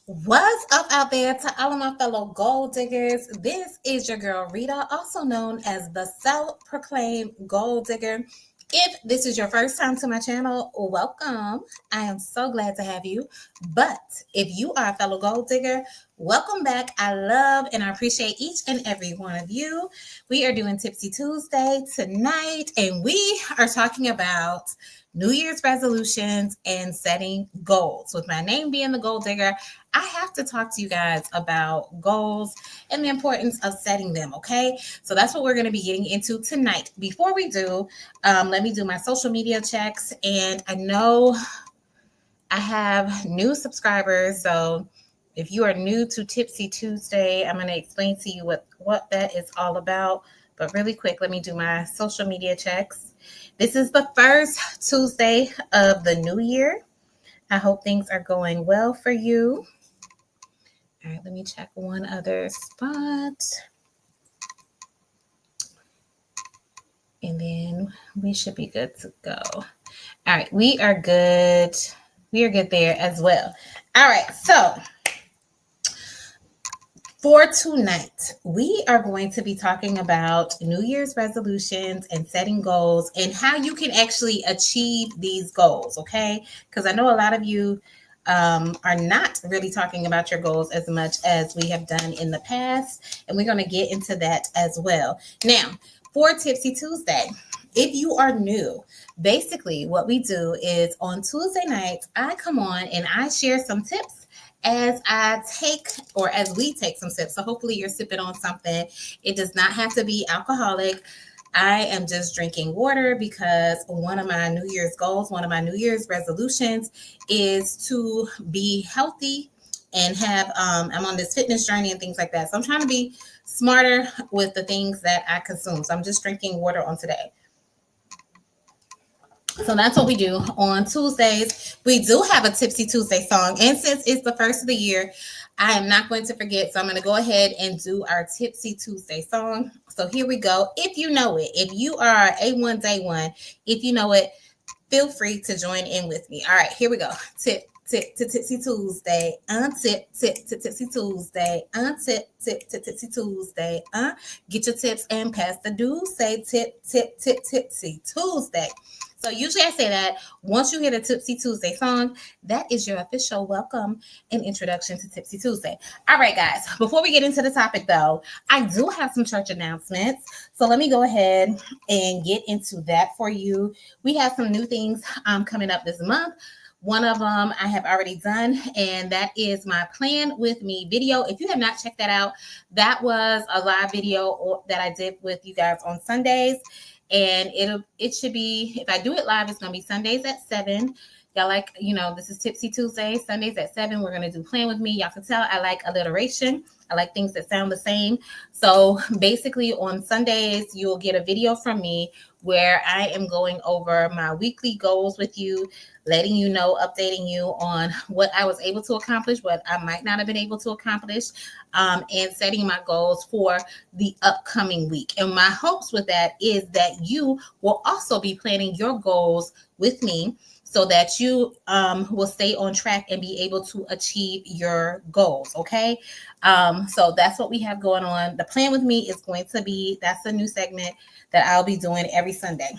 What's up out there to all of my fellow gold diggers? This is your girl Rita, also known as the self-proclaimed gold digger. If this is your first time to my channel, welcome. I am so glad to have you. But if you are a fellow gold digger, welcome back. I love and I appreciate each and every one of you. We are doing Tipsy Tuesday tonight, and we are talking about New Year's resolutions and setting goals. With my name being the gold digger, I have to talk to you guys about goals and the importance of setting them, okay? So that's what we're going to be getting into tonight. Before we do, let me do my social media checks. And I know I have new subscribers, so if you are new to Tipsy Tuesday, I'm going to explain to you what that is all about. But really quick, let me do my social media checks. This is the first Tuesday of the new year. I hope things are going well for you. All right, let me check one other spot. And then we should be good to go. All right, we are good. We are good there as well. All right, so for tonight, we are going to be talking about New Year's resolutions and setting goals and how you can actually achieve these goals, okay? Because I know a lot of you are not really talking about your goals as much as we have done in the past, and we're going to get into that as well. Now, for Tipsy Tuesday, if you are new, basically what we do is on Tuesday nights, I come on and I share some tips as I take or as we take some sips. So hopefully you're sipping on something. It does not have to be alcoholic. I am just drinking water because one of my New Year's goals, one of my New Year's resolutions is to be healthy and have, I'm on this fitness journey and things like that. So I'm trying to be smarter with the things that I consume. So I'm just drinking water on today. So that's what we do on Tuesdays. We do have a Tipsy Tuesday song. And since it's the first of the year, I am not going to forget. So I'm going to go ahead and do our Tipsy Tuesday song. So here we go. If you know it, if you are A1 Day One, if you know it, feel free to join in with me. All right, here we go. Tipsy Tuesday, tipsy Tuesday, tipsy Tuesday, get your tips and pass the do. Say tipsy Tuesday. So usually I say that once you hear the Tipsy Tuesday song, that is your official welcome and introduction to Tipsy Tuesday. All right, guys, before we get into the topic though, I do have some church announcements. So let me go ahead and get into that for you. We have some new things coming up this month. One of them I have already done, and that is my Plan With Me video. If you have not checked that out, that was a live video that I did with you guys on Sundays. And it should be, if I do it live, it's going to be Sundays at 7. Y'all like, this is Tipsy Tuesday, Sundays at 7. We're going to do Plan With Me. Y'all can tell I like alliteration. I like things that sound the same. So basically on Sundays, you'll get a video from me where I am going over my weekly goals with you, letting you know, updating you on what I was able to accomplish, what I might not have been able to accomplish, and setting my goals for the upcoming week. And my hopes with that is that you will also be planning your goals with me so that you will stay on track and be able to achieve your goals, okay? So that's what we have going on. The Plan With Me is going to be, that's a new segment that I'll be doing every Sunday.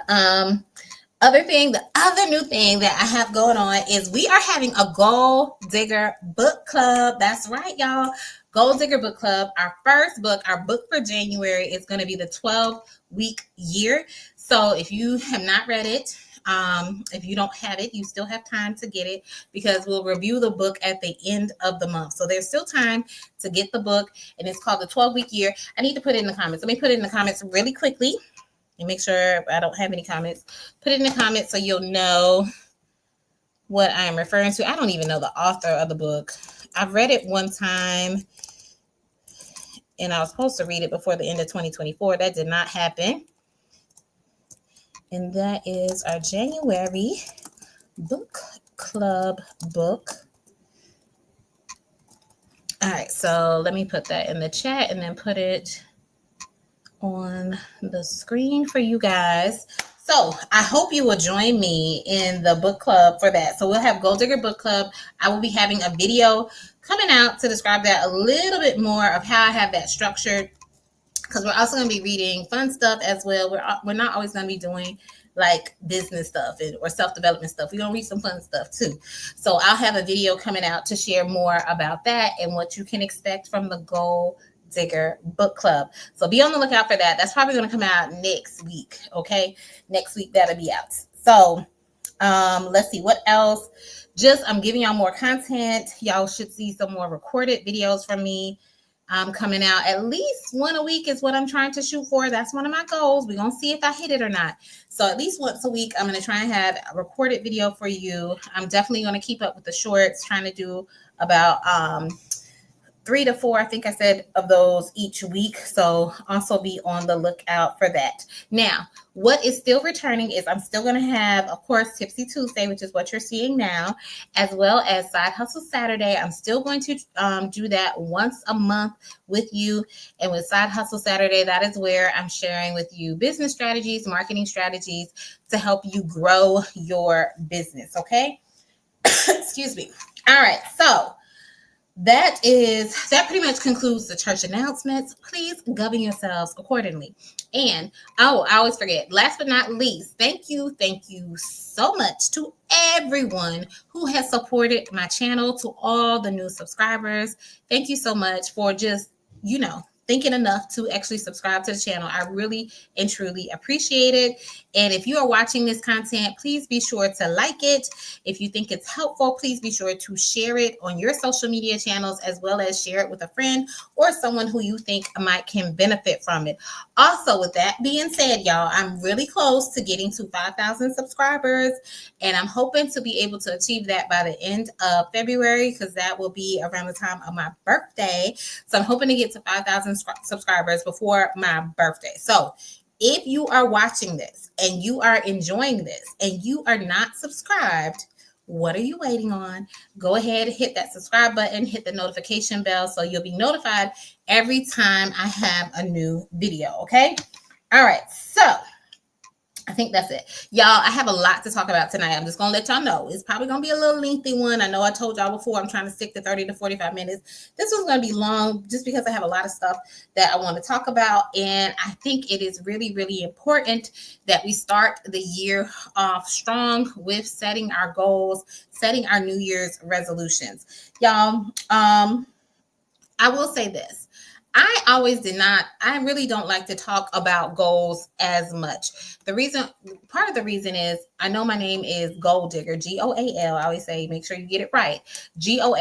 The other new thing that I have going on is we are having a Gold Digger book club. That's right, y'all. Gold Digger book club. Our first book, our book for January is going to be the 12-week year. So if you have not read it, if you don't have it, you still have time to get it because we'll review the book at the end of the month. So there's still time to get the book, and it's called the 12-week year. I need to put it in the comments. Let me put it in the comments really quickly and make sure I don't have any comments. Put it in the comments so you'll know what I am referring to. I don't even know the author of the book. I've read it one time, and I was supposed to read it before the end of 2024. That did not happen. And that is our January book club book. All right, so let me put that in the chat and then put it on the screen for you guys. So I hope you will join me in the book club for that. So we'll have Gold Digger Book Club. I will be having a video coming out to describe that a little bit more of how I have that structured, because we're also going to be reading fun stuff as well. We're not always going to be doing like business stuff or self-development stuff. We're going to read some fun stuff too. So I'll have a video coming out to share more about that and what you can expect from the Gold Digger Book Club. So be on the lookout for that. That's probably going to come out next week. Okay. Next week that'll be out. So let's see what else. Just I'm giving y'all more content. Y'all should see some more recorded videos from me coming out. At least one a week is what I'm trying to shoot for. That's one of my goals. We're going to see if I hit it or not. So at least once a week, I'm going to try and have a recorded video for you. I'm definitely going to keep up with the shorts, trying to do about 3 to 4, I think I said, of those each week. So also be on the lookout for that. Now, what is still returning is I'm still going to have, of course, Tipsy Tuesday, which is what you're seeing now, as well as Side Hustle Saturday. I'm still going to do that once a month with you. And with Side Hustle Saturday, that is where I'm sharing with you business strategies, marketing strategies to help you grow your business. Okay. Excuse me. All right. So that pretty much concludes the church announcements. Please govern yourselves accordingly. And I always forget, last but not least, thank you so much to everyone who has supported my channel, to all the new subscribers. Thank you so much for just, thinking enough to actually subscribe to the channel. I really and truly appreciate it. And if you are watching this content, please be sure to like it. If you think it's helpful, please be sure to share it on your social media channels, as well as share it with a friend or someone who you think can benefit from it. Also, with that being said, y'all, I'm really close to getting to 5,000 subscribers, and I'm hoping to be able to achieve that by the end of February, because that will be around the time of my birthday. So I'm hoping to get to 5,000 subscribers before my birthday. So if you are watching this and you are enjoying this and you are not subscribed, what are you waiting on? Go ahead, hit that subscribe button, hit the notification bell so you'll be notified every time I have a new video. Okay. All right. So I think that's it. Y'all, I have a lot to talk about tonight. I'm just going to let y'all know. It's probably going to be a little lengthy one. I know I told y'all before I'm trying to stick to 30 to 45 minutes. This one's going to be long just because I have a lot of stuff that I want to talk about. And I think it is really, really important that we start the year off strong with setting our goals, setting our New Year's resolutions. Y'all, I will say this. I really don't like to talk about goals as much. Part of the reason is I know my name is Gold Digger, Goal. I always say, make sure you get it right, Goal.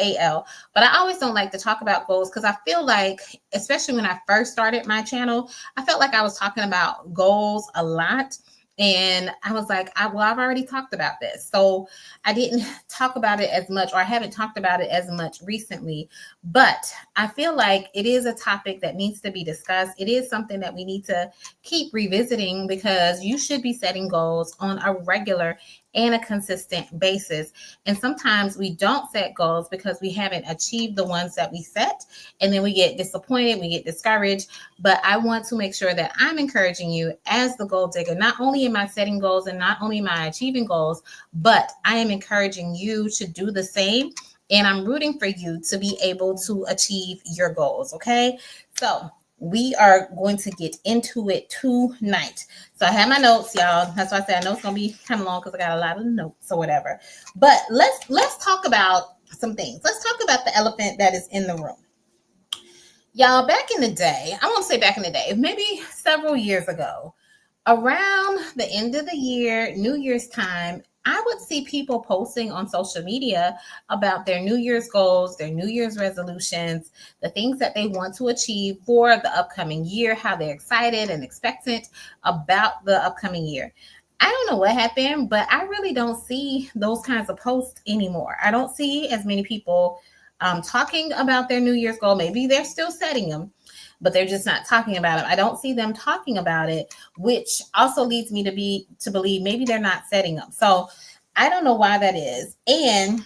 But I always don't like to talk about goals because I feel like, especially when I first started my channel, I felt like I was talking about goals a lot. And I was like, I've already talked about this. So I didn't talk about it as much, or I haven't talked about it as much recently. But I feel like it is a topic that needs to be discussed. It is something that we need to keep revisiting, because you should be setting goals on a regular and a consistent basis. And sometimes we don't set goals because we haven't achieved the ones that we set. And then we get disappointed, we get discouraged. But I want to make sure that I'm encouraging you as the goal digger. Not only am I setting goals and not only am I achieving goals, but I am encouraging you to do the same. And I'm rooting for you to be able to achieve your goals. Okay. So we are going to get into it tonight. So I have my notes, y'all. That's why I said I know it's going to be kind of long because I got a lot of notes or whatever. But let's talk about some things. Let's talk about the elephant that is in the room. Y'all, back in the day, I won't say back in the day, maybe several years ago, around the end of the year, New Year's time, I would see people posting on social media about their New Year's goals, their New Year's resolutions, the things that they want to achieve for the upcoming year, how they're excited and expectant about the upcoming year. I don't know what happened, but I really don't see those kinds of posts anymore. I don't see as many people talking about their New Year's goal. Maybe they're still setting them, but they're just not talking about it. I don't see them talking about it, which also leads me to believe maybe they're not setting them. So I don't know why that is. And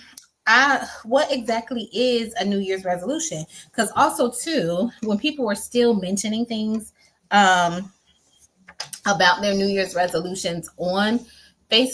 what exactly is a New Year's resolution? Because also too, when people were still mentioning things, about their New Year's resolutions on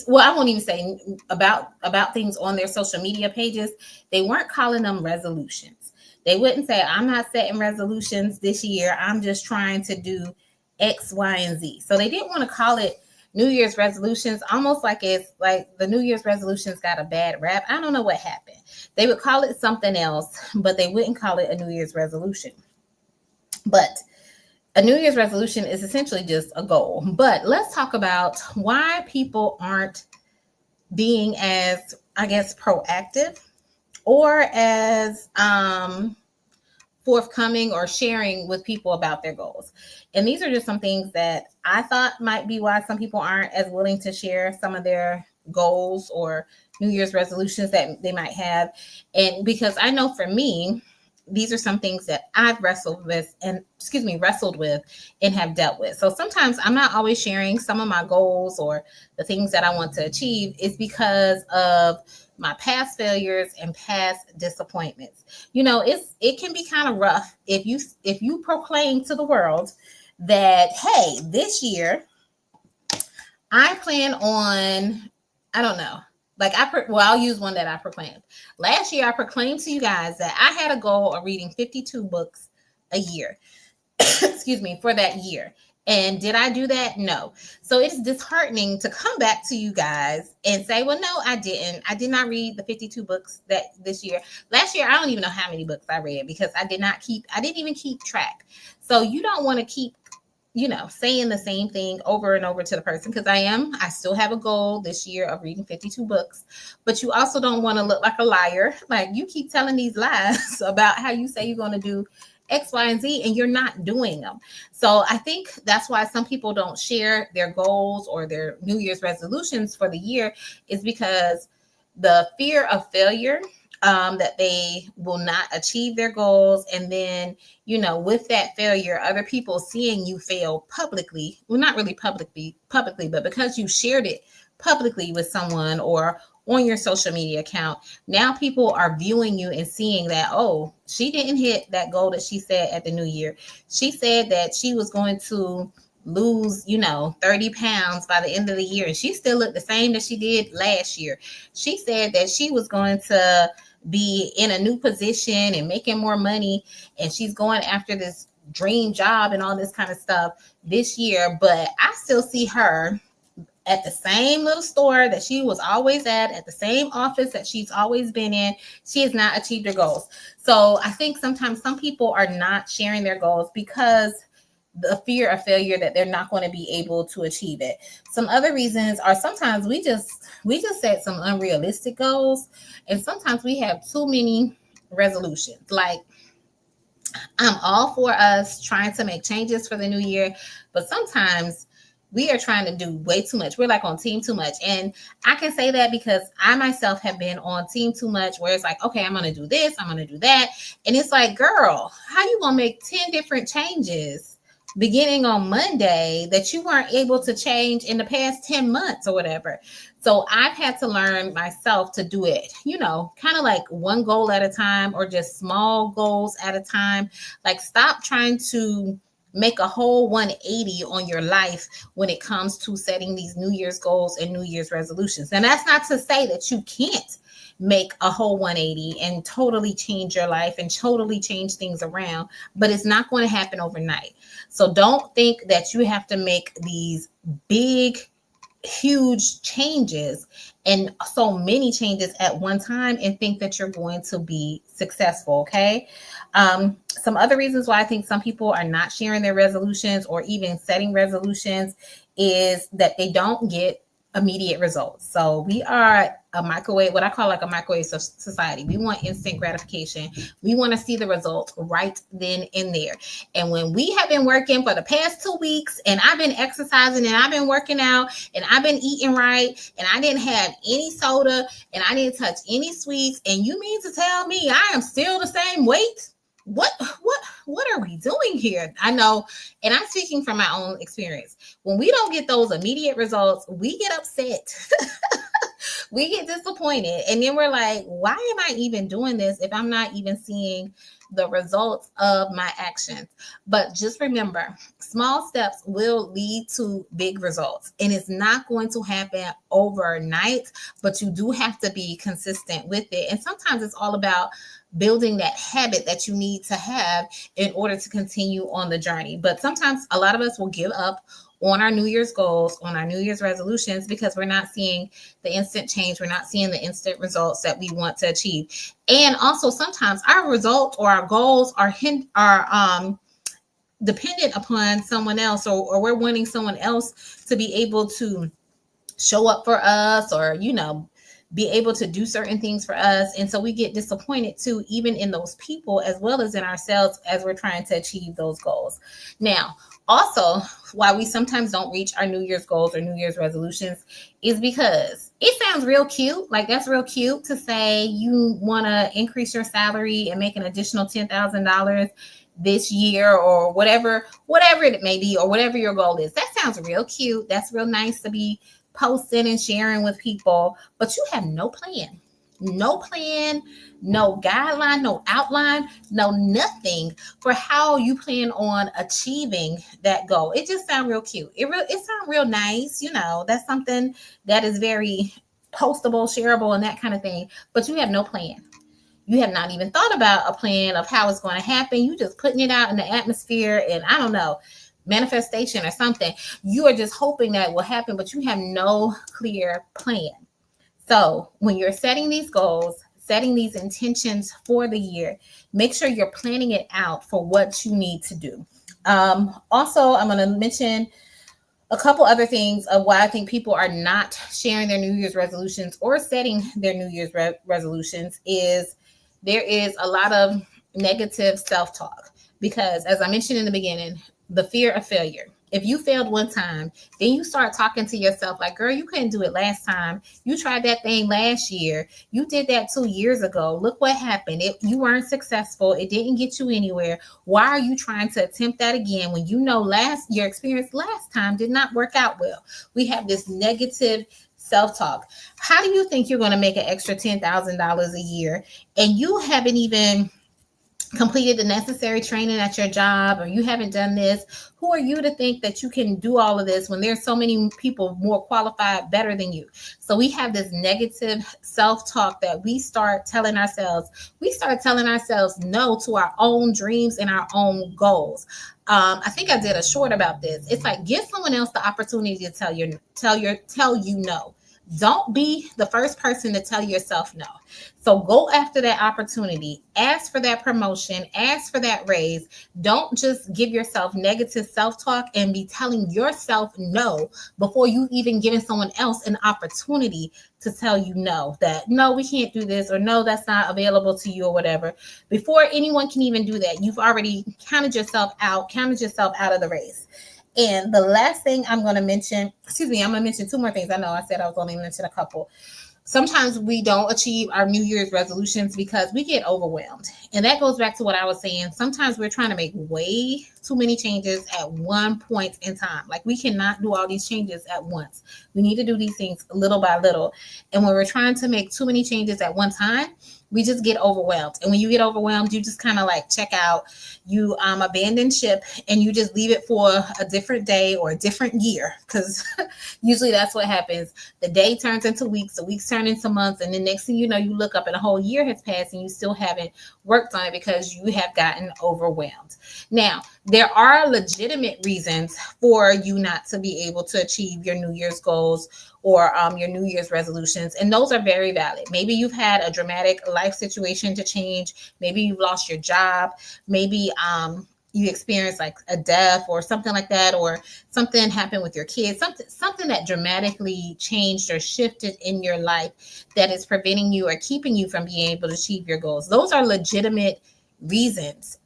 well, I won't even say about things on their social media pages. They weren't calling them resolutions. They wouldn't say, I'm not setting resolutions this year. I'm just trying to do X, Y, and Z. So they didn't want to call it New Year's resolutions, almost like it's like the New Year's resolutions got a bad rap. I don't know what happened. They would call it something else, but they wouldn't call it a New Year's resolution. But a New Year's resolution is essentially just a goal. But let's talk about why people aren't being as, I guess, proactive or as forthcoming or sharing with people about their goals. And these are just some things that I thought might be why some people aren't as willing to share some of their goals or New Year's resolutions that they might have. And because I know for me, these are some things that I've wrestled with and have dealt with. So sometimes I'm not always sharing some of my goals or the things that I want to achieve is because of my past failures and past disappointments. It can be kind of rough if you proclaim to the world that, hey, this year I plan on, I don't know, I'll use one that I proclaimed. Last year, I proclaimed to you guys that I had a goal of reading 52 books a year. Excuse me, for that year. And did I do that? No. So it's disheartening to come back to you guys and say, well, no, I didn't. I did not read the 52 books that this year. Last year, I don't even know how many books I read because I didn't even keep track. So you don't want to keep saying the same thing over and over to the person, because I still have a goal this year of reading 52 books, but you also don't want to look like a liar. Like you keep telling these lies about how you say you're going to do X, Y, and Z, and you're not doing them. So I think that's why some people don't share their goals or their New Year's resolutions for the year, is because the fear of failure, that they will not achieve their goals. And then, with that failure, other people seeing you fail publicly, well, not really publicly, but because you shared it publicly with someone or on your social media account, now people are viewing you and seeing that, oh, she didn't hit that goal that she said at the new year. She said that she was going to lose 30 pounds by the end of the year, and she still looked the same that she did last year. She said that she was going to be in a new position and making more money, and she's going after this dream job and all this kind of stuff this year, but I still see her at the same little store that she was always at the same office that she's always been in. She has not achieved her goals. So I think sometimes some people are not sharing their goals because the fear of failure, that they're not going to be able to achieve it. Some other reasons are sometimes we just set some unrealistic goals, and sometimes we have too many resolutions. Like, I'm all for us trying to make changes for the new year, but sometimes we are trying to do way too much. We're like on team too much. And I can say that because I myself have been on team too much, where it's like, okay, I'm going to do this, I'm going to do that. And it's like, girl, how you going to make 10 different changes beginning on Monday that you weren't able to change in the past 10 months or whatever? So I've had to learn myself to do it, kind of like one goal at a time, or just small goals at a time. Like, stop trying to make a whole 180 on your life when it comes to setting these New Year's goals and New Year's resolutions. And that's not to say that you can't make a whole 180 and totally change your life and totally change things around, but it's not going to happen overnight. So don't think that you have to make these big, huge changes and so many changes at one time and think that you're going to be successful. Okay. Some other reasons why I think some people are not sharing their resolutions or even setting resolutions is that they don't get immediate results. So we are a microwave, what I call like a microwave society. We want instant gratification. We want to see the results right then and there. And when we have been working for the past 2 weeks, and I've been exercising and I've been working out and I've been eating right, and I didn't have any soda and I didn't touch any sweets, and you mean to tell me I am still the same weight? What are we doing here? I know, and I'm speaking from my own experience. When we don't get those immediate results, we get upset. We get disappointed. And then we're like, why am I even doing this if I'm not even seeing the results of my actions? But just remember, small steps will lead to big results. And it's not going to happen overnight, but you do have to be consistent with it. And sometimes it's all about building that habit that you need to have in order to continue on the journey. But sometimes a lot of us will give up on our New Year's goals, on our New Year's resolutions, because we're not seeing the instant change. We're not seeing the instant results that we want to achieve. And also sometimes our results or our goals are dependent upon someone else, or we're wanting someone else to be able to show up for us, or be able to do certain things for us. And so we get disappointed too, even in those people as well as in ourselves as we're trying to achieve those goals. Now, also, why we sometimes don't reach our New Year's goals or New Year's resolutions is because it sounds real cute. Like, that's real cute to say you want to increase your salary and make an additional $10,000 this year, or whatever it may be, or whatever your goal is. That sounds real cute. That's real nice to be posting and sharing with people, but you have no plan, no guideline, no outline, no nothing for how you plan on achieving that goal. It just sounds real cute. It sounds real nice. That's something that is very postable, shareable, and that kind of thing, but you have no plan. You have not even thought about a plan of how it's going to happen. You just putting it out in the atmosphere, and I don't know, manifestation or something. You are just hoping that will happen, but you have no clear plan. So when you're setting these goals, setting these intentions for the year, make sure you're planning it out for what you need to do. Also, I'm going to mention a couple other things of why I think people are not sharing their New Year's resolutions or setting their New Year's resolutions is there is a lot of negative self-talk, because as I mentioned in the beginning, the fear of failure. If you failed one time, then you start talking to yourself like, girl, you couldn't do it last time. You tried that thing last year. You did that 2 years ago. Look what happened. You weren't successful. It didn't get you anywhere. Why are you trying to attempt that again when you know your experience last time did not work out well? We have this negative self-talk. How do you think you're going to make an extra $10,000 a year and you haven't even completed the necessary training at your job, or you haven't done this? Who are you to think that you can do all of this when there's so many people more qualified, better than you? So we have this negative self-talk that we start telling ourselves. We start telling ourselves no to our own dreams and our own goals. I think I did a short about this. It's like, give someone else the opportunity to tell you no. Don't be the first person to tell yourself no. So go after that opportunity. Ask for that promotion. Ask for that raise. Don't just give yourself negative self-talk and be telling yourself no before you even giving someone else an opportunity to tell you no, that no, we can't do this, or no, that's not available to you, or whatever. Before anyone can even do that, you've already counted yourself out of the race. And the last thing I'm going to mention, I'm going to mention two more things. I know I said I was only mentioning a couple. Sometimes we don't achieve our New Year's resolutions because we get overwhelmed. And that goes back to what I was saying. Sometimes we're trying to make way too many changes at one point in time. Like, we cannot do all these changes at once. We need to do these things little by little. And when we're trying to make too many changes at one time, we just get overwhelmed. And when you get overwhelmed, you just kind of like check out, you abandon ship, and you just leave it for a different day or a different year. Because usually that's what happens. The day turns into weeks, the weeks turn into months, and the next thing you know, you look up and a whole year has passed and you still haven't worked on it because you have gotten overwhelmed. Now, there are legitimate reasons for you not to be able to achieve your New Year's goals or your New Year's resolutions. And those are very valid. Maybe you've had a dramatic life situation to change. Maybe you've lost your job. Maybe you experienced like a death or something like that, or something happened with your kids, something that dramatically changed or shifted in your life that is preventing you or keeping you from being able to achieve your goals. Those are legitimate reasons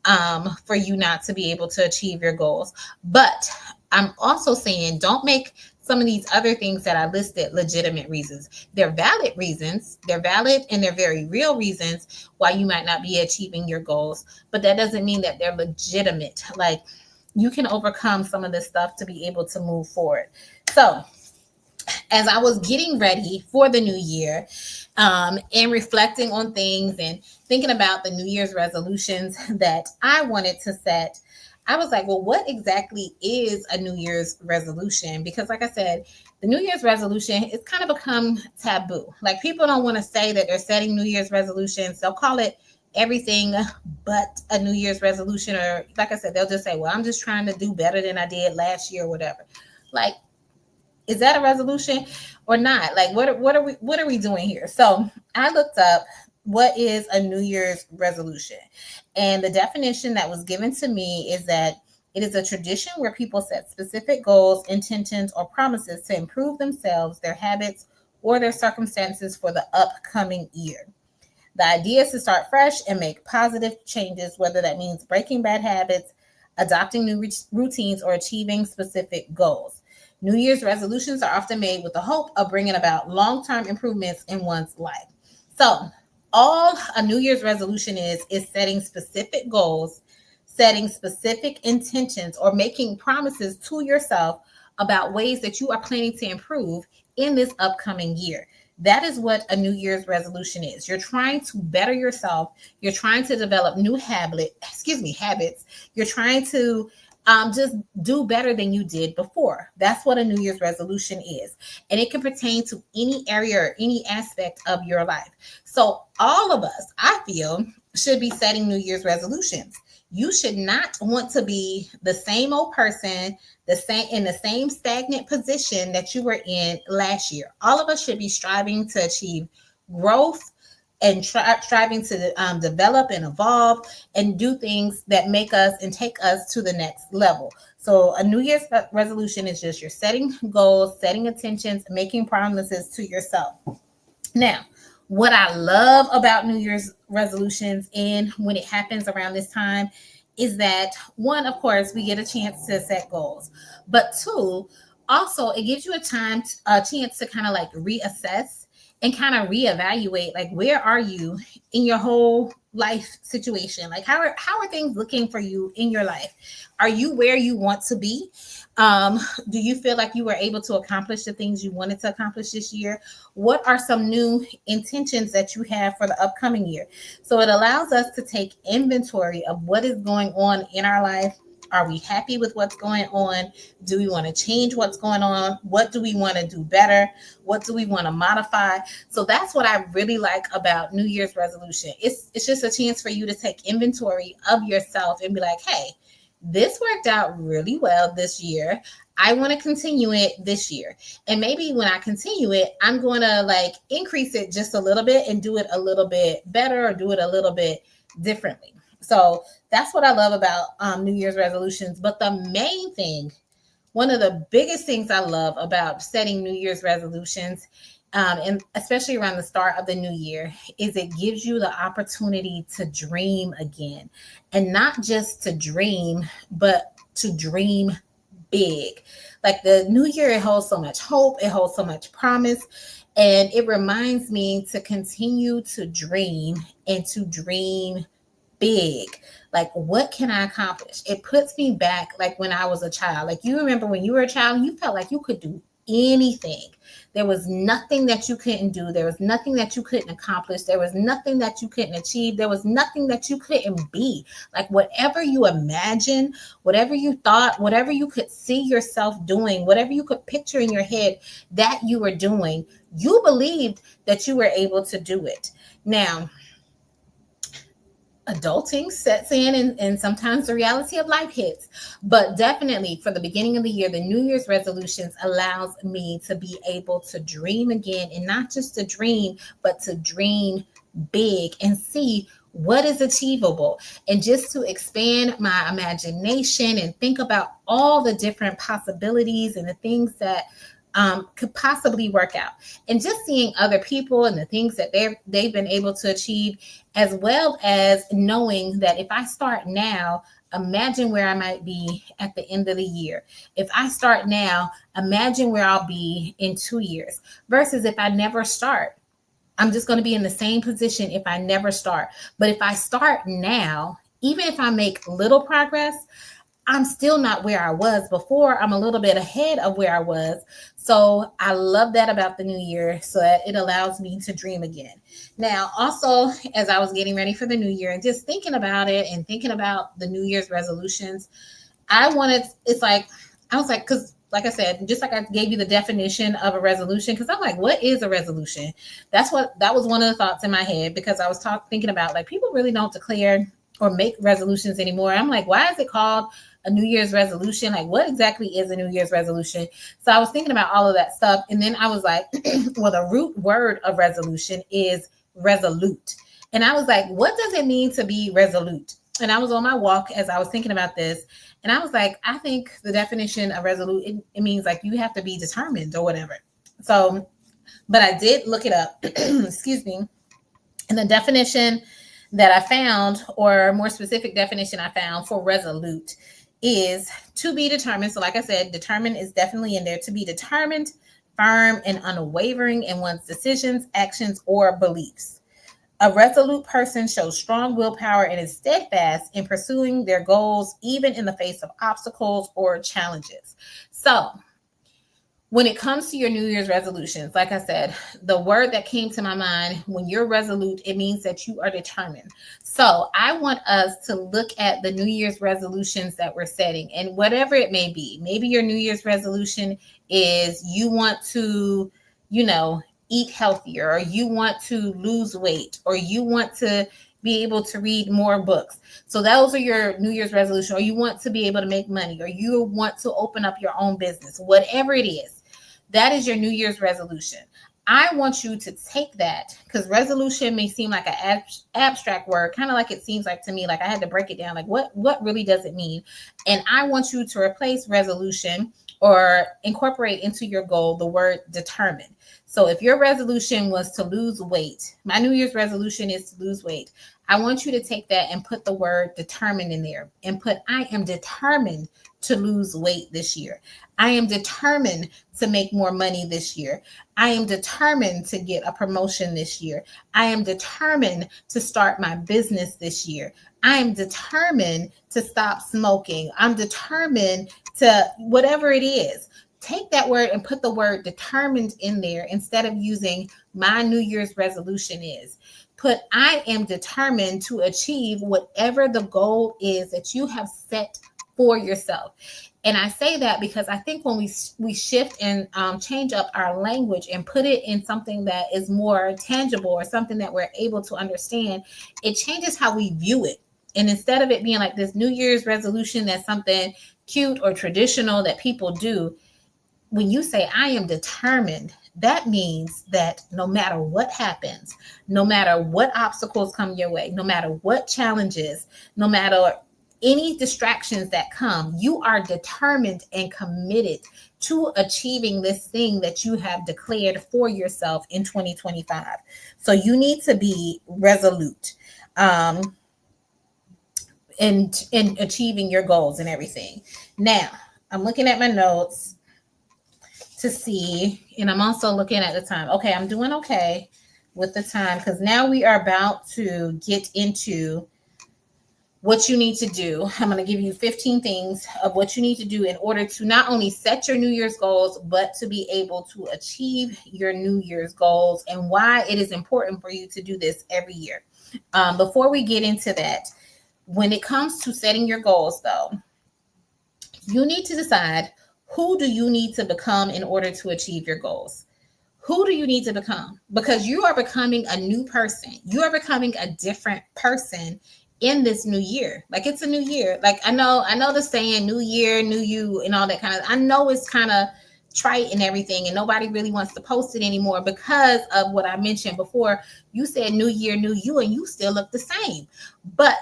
for you not to be able to achieve your goals. But I'm also saying, don't make some of these other things that I listed legitimate reasons. They're valid reasons. They're valid and they're very real reasons why you might not be achieving your goals. But that doesn't mean that they're legitimate. Like, you can overcome some of this stuff to be able to move forward. So as I was getting ready for the new year, and reflecting on things and thinking about the New Year's resolutions that I wanted to set, I was like, well, what exactly is a New Year's resolution? Because, like I said, the New Year's resolution it's kind of become taboo. Like people don't want to say that they're setting New Year's resolutions. They'll call it everything but a New Year's resolution, or like I said, they'll just say, well, I'm just trying to do better than I did last year or whatever. Like, is that a resolution or not? Like what are we doing here? So I looked up what is a New Year's resolution. And the definition that was given to me is that it is a tradition where people set specific goals, intentions, or promises to improve themselves, their habits, or their circumstances for the upcoming year. The idea is to start fresh and make positive changes, whether that means breaking bad habits, adopting new routines, or achieving specific goals. New Year's resolutions are often made with the hope of bringing about long term improvements in one's life. So, all a New Year's resolution is setting specific goals, setting specific intentions, or making promises to yourself about ways that you are planning to improve in this upcoming year. That is what a New Year's resolution is. You're trying to better yourself. You're trying to develop new habits. You're trying to just do better than you did before. That's what a New Year's resolution is. And it can pertain to any area or any aspect of your life. So all of us, I feel, should be setting New Year's resolutions. You should not want to be the same old person, the same stagnant position that you were in last year. All of us should be striving to achieve growth and striving to develop and evolve and do things that make us and take us to the next level. So a New Year's resolution is just you're setting goals, setting intentions, making promises to yourself. Now, what I love about New Year's resolutions and when it happens around this time is that one, of course, we get a chance to set goals, but two, also it gives you a chance to kind of like reassess and kind of reevaluate, like where are you in your whole life situation? Like how are things looking for you in your life? Are you where you want to be? Do you feel like you were able to accomplish the things you wanted to accomplish this year? What are some new intentions that you have for the upcoming year? So it allows us to take inventory of what is going on in our life. Are we happy with what's going on? Do we want to change what's going on? What do we want to do better? What do we want to modify? So that's what I really like about New Year's resolution. It's just a chance for you to take inventory of yourself and be like, hey, this worked out really well this year. I want to continue it this year. And maybe when I continue it, I'm going to like increase it just a little bit and do it a little bit better or do it a little bit differently. So that's what I love about New Year's resolutions. But the main thing, one of the biggest things I love about setting New Year's resolutions, and especially around the start of the new year, is it gives you the opportunity to dream again. And not just to dream, but to dream big. Like the new year, it holds so much hope, it holds so much promise. And it reminds me to continue to dream and to dream big. Like, what can I accomplish? It puts me back like when I was a child. Like, you remember when you were a child, you felt like you could do anything. There was nothing that you couldn't do. There was nothing that you couldn't accomplish. There was nothing that you couldn't achieve. There was nothing that you couldn't be. Like, whatever you imagine, whatever you thought, whatever you could see yourself doing, whatever you could picture in your head that you were doing, you believed that you were able to do it. Now, adulting sets in and sometimes the reality of life hits, but definitely for the beginning of the year, the New Year's resolutions allows me to be able to dream again, and not just to dream, but to dream big and see what is achievable, and just to expand my imagination and think about all the different possibilities and the things that could possibly work out, and just seeing other people and the things that they've been able to achieve, as well as knowing that if I start now, imagine where I might be at the end of the year. If I start now, imagine where I'll be in 2 years, versus if I never start, I'm just going to be in the same position if I never start. But if I start now, even if I make little progress, I'm still not where I was before. I'm a little bit ahead of where I was. So I love that about the new year, so that it allows me to dream again. Now, also, as I was getting ready for the new year and just thinking about it and thinking about the New Year's resolutions, it's like, I was like, because like I said, just like I gave you the definition of a resolution, because I'm like, what is a resolution? That was one of the thoughts in my head, because I was thinking about, like, people really don't declare or make resolutions anymore. I'm like, why is it called a New Year's resolution? Like, what exactly is a New Year's resolution? So I was thinking about all of that stuff. And then I was like, well, the root word of resolution is resolute. And I was like, what does it mean to be resolute? And I was on my walk as I was thinking about this. And I was like, I think the definition of resolute, it means like you have to be determined or whatever. So, but I did look it up, excuse me. And the definition that I found, or more specific definition I found for resolute, is to be determined. So like I said, determined is definitely in there. To be determined, firm, and unwavering in one's decisions, actions, or beliefs. A resolute person shows strong willpower and is steadfast in pursuing their goals, even in the face of obstacles or challenges. So, when it comes to your New Year's resolutions, like I said, the word that came to my mind, when you're resolute, it means that you are determined. So I want us to look at the New Year's resolutions that we're setting, and whatever it may be. Maybe your New Year's resolution is you want to, eat healthier, or you want to lose weight, or you want to be able to read more books. So those are your New Year's resolution, or you want to be able to make money, or you want to open up your own business, whatever it is. That is your New Year's resolution. I want you to take that, because resolution may seem like an abstract word, kind of like it seems like to me, like I had to break it down, like what really does it mean? And I want you to replace resolution or incorporate into your goal the word determined. So if your resolution was to lose weight, my New Year's resolution is to lose weight. I want you to take that and put the word determined in there and put, I am determined to lose weight this year. I am determined to make more money this year. I am determined to get a promotion this year. I am determined to start my business this year. I am determined to stop smoking. I'm determined to whatever it is. Take that word and put the word determined in there instead of using my New Year's resolution is. Put, I am determined to achieve whatever the goal is that you have set for yourself. And I say that because I think when we shift and change up our language and put it in something that is more tangible or something that we're able to understand, it changes how we view it. And instead of it being like this New Year's resolution that's something cute or traditional that people do, when you say, I am determined, that means that no matter what happens, no matter what obstacles come your way, no matter what challenges, no matter any distractions that come, you are determined and committed to achieving this thing that you have declared for yourself in 2025. So you need to be resolute in achieving your goals and everything. Now, I'm looking at my notes to see, and I'm also looking at the time. Okay, I'm doing okay with the time, because now we are about to get into what you need to do. I'm going to give you 15 things of what you need to do in order to not only set your New Year's goals, but to be able to achieve your New Year's goals, and why it is important for you to do this every year. Before we get into that, when it comes to setting your goals, though, you need to decide, who do you need to become in order to achieve your goals? Who do you need to become? Because you are becoming a new person. You are becoming a different person in this new year. Like, it's a new year. Like, I know the saying, new year, new you, and all that kind of, I know it's kind of trite and everything, and nobody really wants to post it anymore because of what I mentioned before. You said new year, new you, and you still look the same. But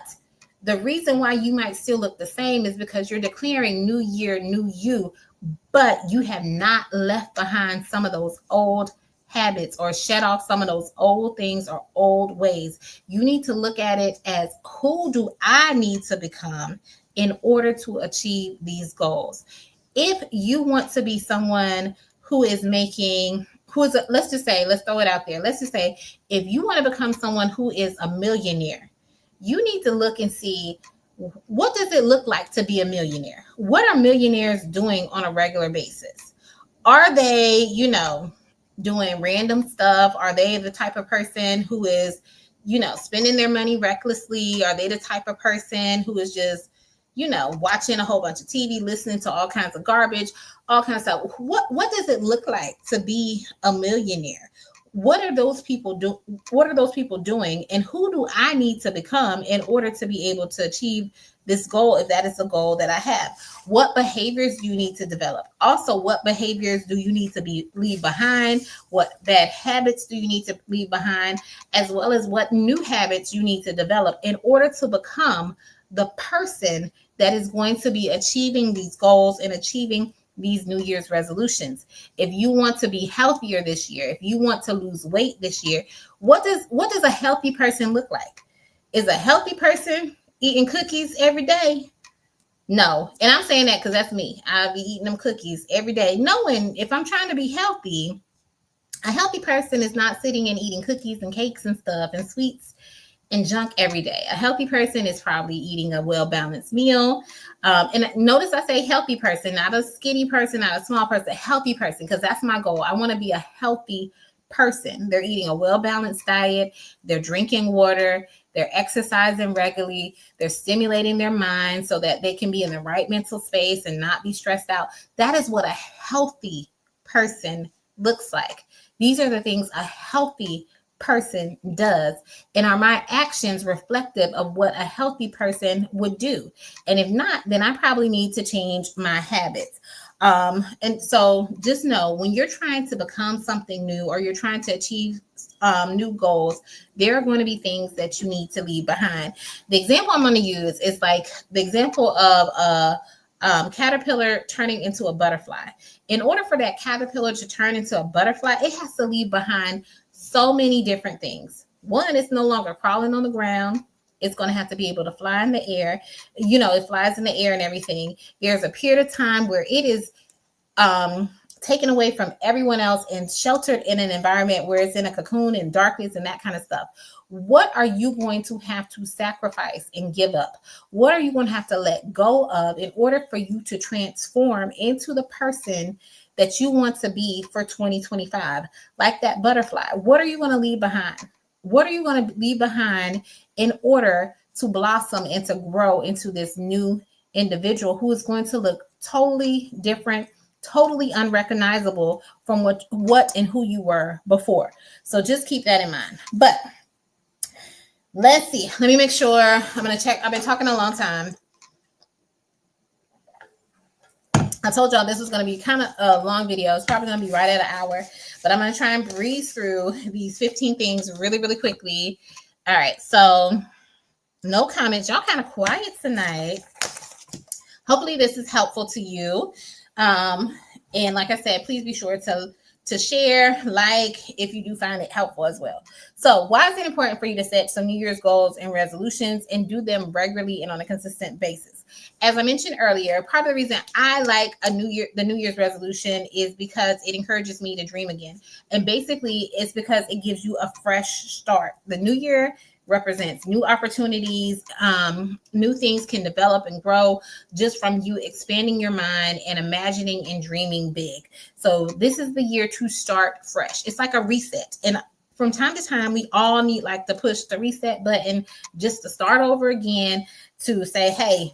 the reason why you might still look the same is because you're declaring new year, new you, but you have not left behind some of those old habits or shed off some of those old things or old ways. You need to look at it as, who do I need to become in order to achieve these goals? If you want to be someone who is let's throw it out there. Let's just say, if you want to become someone who is a millionaire, you need to look and see, What does it look like to be a millionaire? What are millionaires doing on a regular basis? Are they, doing random stuff? Are they the type of person who is, spending their money recklessly? Are they the type of person who is just, watching a whole bunch of TV, listening to all kinds of garbage, all kinds of stuff? What does it look like to be a millionaire? What are those people do? What are those people doing? And who do I need to become in order to be able to achieve this goal, if that is a goal that I have? What behaviors do you need to develop? Also, what behaviors do you need to leave behind? What bad habits do you need to leave behind? As well as what new habits you need to develop in order to become the person that is going to be achieving these goals and achieving these New Year's resolutions. If you want to be healthier this year, if you want to lose weight this year, what does a healthy person look like? Is a healthy person eating cookies every day? No. And I'm saying that because that's me. I'll be eating them cookies every day, knowing if I'm trying to be healthy, a healthy person is not sitting and eating cookies and cakes and stuff and sweets and junk every day. A healthy person is probably eating a well-balanced meal. And notice I say healthy person, not a skinny person, not a small person, a healthy person, because that's my goal. I want to be a healthy person. They're eating a well-balanced diet. They're drinking water. They're exercising regularly. They're stimulating their mind so that they can be in the right mental space and not be stressed out. That is what a healthy person looks like. These are the things a healthy person does, and are my actions reflective of what a healthy person would do? And if not, then I probably need to change my habits. And so just know, when you're trying to become something new or you're trying to achieve new goals, there are going to be things that you need to leave behind. The example I'm going to use is like the example of a caterpillar turning into a butterfly. In order for that caterpillar to turn into a butterfly, it has to leave behind so many different things. One, it's no longer crawling on the ground. It's going to have to be able to fly in the air. It flies in the air and everything. There's a period of time where it is taken away from everyone else and sheltered in an environment where it's in a cocoon and darkness and that kind of stuff. What are you going to have to sacrifice and give up? What are you going to have to let go of in order for you to transform into the person that you want to be for 2025? Like that butterfly, what are you going to leave behind? What are you going to leave behind in order to blossom and to grow into this new individual who is going to look totally different, totally unrecognizable from what and who you were before? So just keep that in mind. But let's see. Let me make sure. I'm going to check. I've been talking a long time. I told y'all this was going to be kind of a long video. It's probably going to be right at an hour, but I'm going to try and breeze through these 15 things really, really quickly. All right. So no comments. Y'all kind of quiet tonight. Hopefully this is helpful to you. And like I said, please be sure to share, like, if you do find it helpful as well. So why is it important for you to set some New Year's goals and resolutions and do them regularly and on a consistent basis? As I mentioned earlier, part of the reason I like the New Year's resolution is because it encourages me to dream again. And basically it's because it gives you a fresh start. The new year represents new opportunities. New things can develop and grow just from you expanding your mind and imagining and dreaming big. So this is the year to start fresh. It's like a reset. And from time to time, we all need like to push the reset button just to start over again, to say, hey,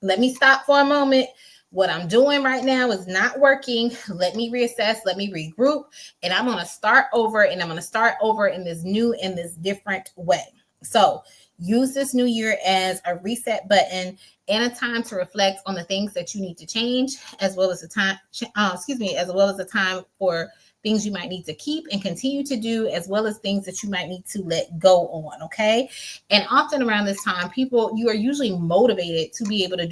let me stop for a moment. What I'm doing right now is not working. Let me reassess. Let me regroup. And I'm going to start over. And I'm going to start over in this new and this different way. So use this new year as a reset button and a time to reflect on the things that you need to change, as well as a time, as well as a time for things you might need to keep and continue to do, as well as things that you might need to let go on. Okay. And often around this time, you are usually motivated to be able to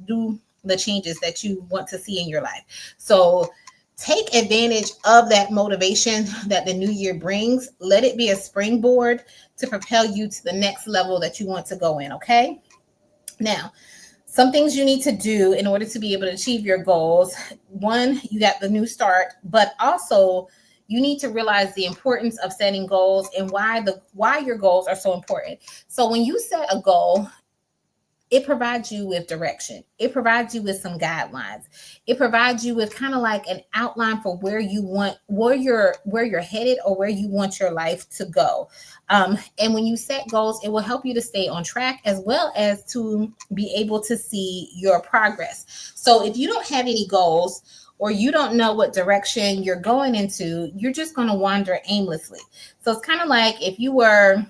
do the changes that you want to see in your life. So take advantage of that motivation that the new year brings. Let it be a springboard to propel you to the next level that you want to go in. Okay. Now, some things you need to do in order to be able to achieve your goals. One, you got the new start, but also you need to realize the importance of setting goals and why your goals are so important. So when you set a goal, it provides you with direction. It provides you with some guidelines. It provides you with kind of like an outline for where you want, where you're headed, or where you want your life to go. And when you set goals, it will help you to stay on track as well as to be able to see your progress. So if you don't have any goals, or you don't know what direction you're going into, you're just going to wander aimlessly. So it's kind of like if you were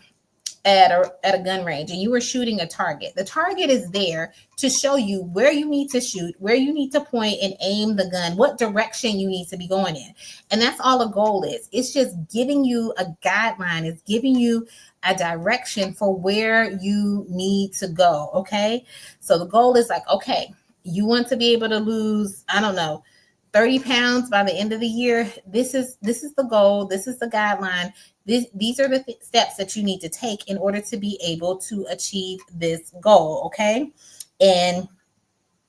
at a gun range and you were shooting a target. The target is there to show you where you need to shoot, where you need to point and aim the gun, what direction you need to be going in. And that's all a goal is. It's just giving you a guideline, it's giving you a direction for where you need to go. Okay. So the goal is like, okay, you want to be able to lose, I don't know, 30 pounds by the end of the year. This is the goal. This is the guideline. These are the steps that you need to take in order to be able to achieve this goal. Okay. And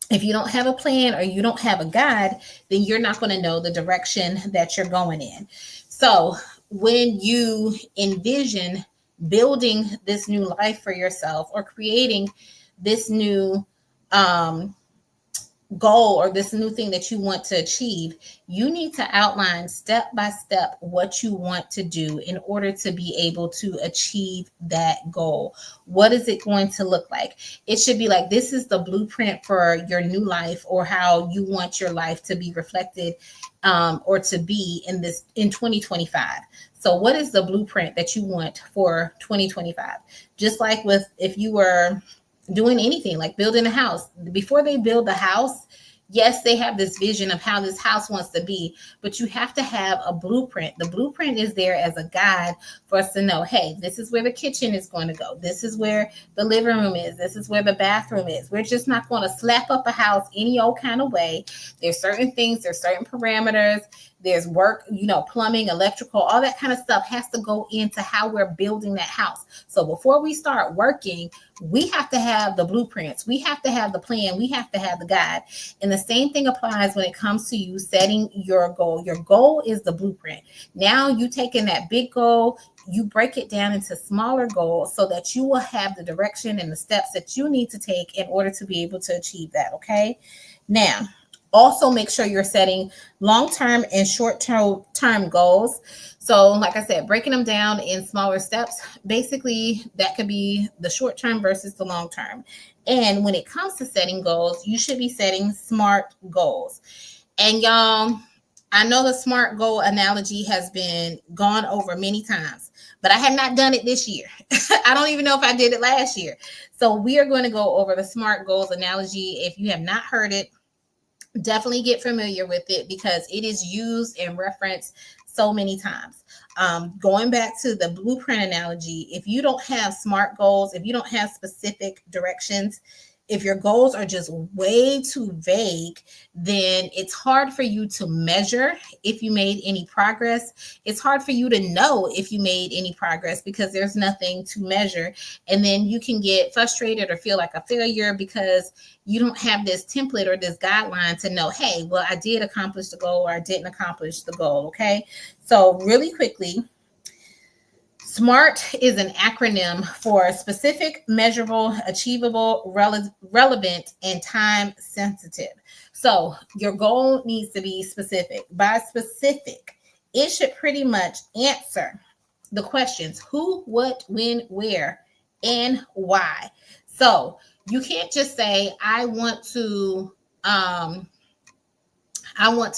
if you don't have a plan or you don't have a guide, then you're not going to know the direction that you're going in. So when you envision building this new life for yourself or creating this new goal or this new thing that you want to achieve, you need to outline step by step what you want to do in order to be able to achieve that goal. What is it going to look like? It should be like, this is the blueprint for your new life, or how you want your life to be reflected or to be in 2025. So what is the blueprint that you want for 2025? Just like with, if you were doing anything like building a house, before they build the house, yes, they have this vision of how this house wants to be, but you have to have a blueprint. The blueprint is there as a guide for us to know, hey, this is where the kitchen is going to go. This is where the living room is. This is where the bathroom is. We're just not going to slap up a house any old kind of way. There's certain things, there's certain parameters. There's work, plumbing, electrical, all that kind of stuff has to go into how we're building that house. So before we start working, we have to have the blueprints. We have to have the plan. We have to have the guide. And the same thing applies when it comes to you setting your goal. Your goal is the blueprint. Now you taking that big goal, you break it down into smaller goals so that you will have the direction and the steps that you need to take in order to be able to achieve that. Okay. Now, also make sure you're setting long-term and short-term goals. So like I said, breaking them down in smaller steps, basically that could be the short-term versus the long-term. And when it comes to setting goals, you should be setting SMART goals. And y'all, I know the SMART goal analogy has been gone over many times, but I have not done it this year. I don't even know if I did it last year. So we are going to go over the SMART goals analogy. If you have not heard it, definitely get familiar with it because it is used and referenced so many times. Going back to the blueprint analogy, if you don't have SMART goals, if you don't have specific directions, if your goals are just way too vague, then it's hard for you to measure if you made any progress. It's hard for you to know if you made any progress because there's nothing to measure. And then you can get frustrated or feel like a failure because you don't have this template or this guideline to know, hey, well, I did accomplish the goal or I didn't accomplish the goal. Okay. So really quickly, SMART is an acronym for specific, measurable, achievable, relevant, and time sensitive. So your goal needs to be specific. By specific, it should pretty much answer the questions who, what, when, where, and why. So you can't just say, I want to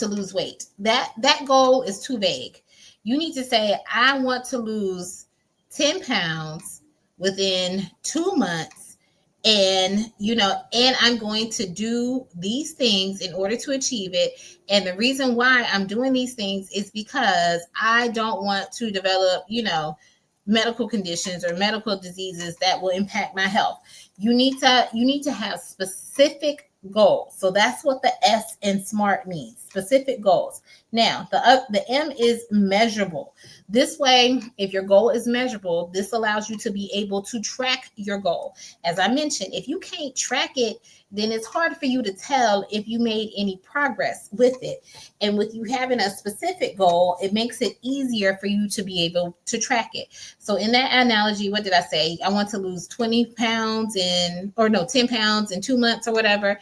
lose weight. That goal is too vague. You need to say, I want to lose 10 pounds within 2 months. And I'm going to do these things in order to achieve it. And the reason why I'm doing these things is because I don't want to develop, medical conditions or medical diseases that will impact my health. You need to have specific goals. So that's what the S in SMART means, specific goals. Now, the M is measurable. This way, if your goal is measurable, this allows you to be able to track your goal. As I mentioned, if you can't track it, then it's hard for you to tell if you made any progress with it. And with you having a specific goal, it makes it easier for you to be able to track it. So in that analogy, what did I say? I want to lose 20 pounds or no, 10 pounds in 2 months or whatever.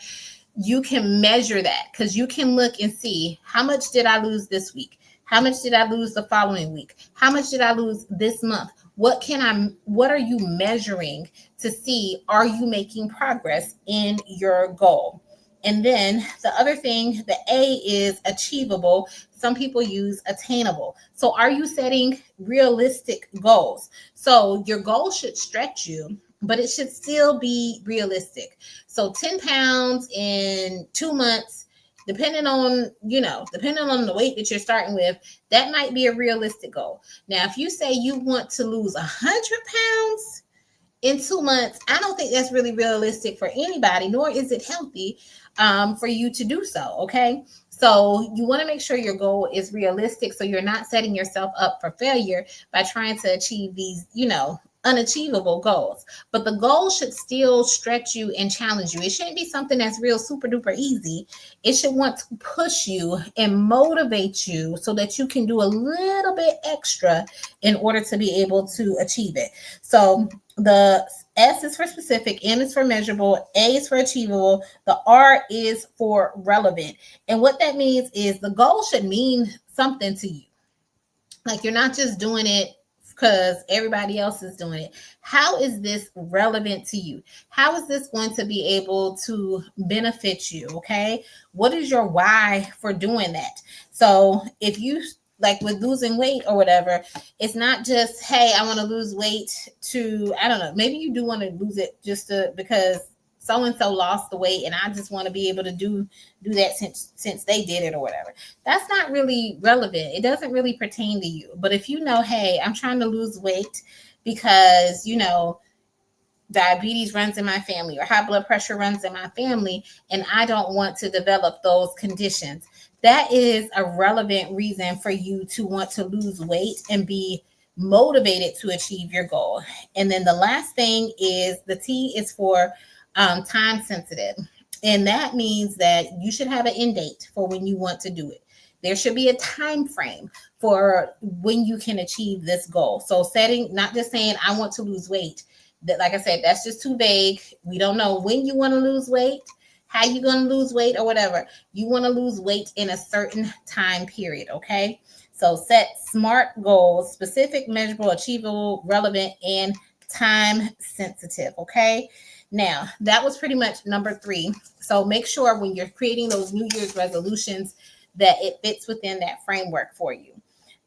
You can measure that because you can look and see how much did I lose this week? How much did I lose the following week? How much did I lose this month? What are you measuring to see, are you making progress in your goal? And then the other thing, the A is achievable. Some people use attainable. So are you setting realistic goals? So your goal should stretch you, but it should still be realistic. So 10 pounds in 2 months, depending on the weight that you're starting with, that might be a realistic goal. Now, if you say you want to lose 100 pounds in 2 months, I don't think that's really realistic for anybody, nor is it healthy for you to do so. Okay. So you want to make sure your goal is realistic so you're not setting yourself up for failure by trying to achieve these, unachievable goals. But the goal should still stretch you and challenge you. It shouldn't be something that's real super duper easy. It should want to push you and motivate you so that you can do a little bit extra in order to be able to achieve it. So the S is for specific, M is for measurable, A is for achievable, the R is for relevant. And what that means is the goal should mean something to you. Like you're not just doing it because everybody else is doing it. How is this relevant to you? How is this going to be able to benefit you? Okay. What is your why for doing that? So if you like with losing weight or whatever, it's not just, hey, I want to lose weight to, I don't know, maybe you do want to lose it just because so and so lost the weight and I just want to be able to do that since they did it or whatever. That's not really relevant. It doesn't really pertain to you. But if you know, hey, I'm trying to lose weight because, diabetes runs in my family or high blood pressure runs in my family, and I don't want to develop those conditions, that is a relevant reason for you to want to lose weight and be motivated to achieve your goal. And then the last thing is the T is for time sensitive. And that means that you should have an end date for when you want to do it. There should be a time frame for when you can achieve this goal. So setting, not just saying, I want to lose weight. That, like I said, that's just too vague. We don't know when you want to lose weight, how you going to lose weight or whatever. You want to lose weight in a certain time period. Okay. So set SMART goals: specific, measurable, achievable, relevant, and time sensitive. Okay. Now, that was pretty much number 3. So make sure when you're creating those New Year's resolutions that it fits within that framework for you.